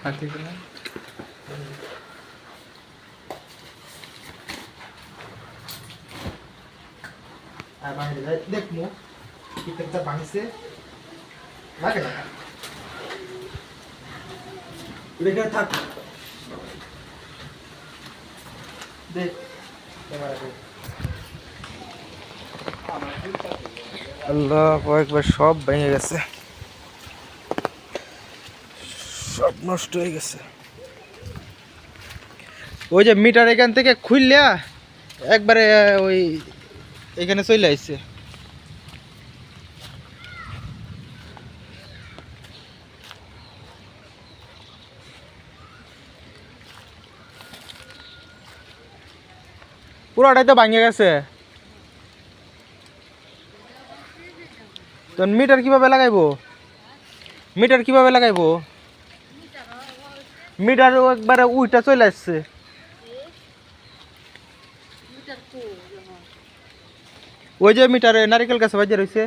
আর বাইরে যাই দেখমু কিটা ভাঙছে লাগে না লেখা থাক দেখ ক্যামেরা দেখ আল্লাহ কয়েকবার সব ভেঙে গেছে সব নষ্ট হয়ে গেছে ওই যে মিটার এখান থেকে খুললা একবারে ওই এখানে চলে আসছে পুরোটাই তো ভাঙে গেছে তো মিটার কিভাবে লাগাইবো মিটার একবারে উইটা চলে আসছে ওই যে মিটারে নারিকেল গাছে বাজে রয়েছে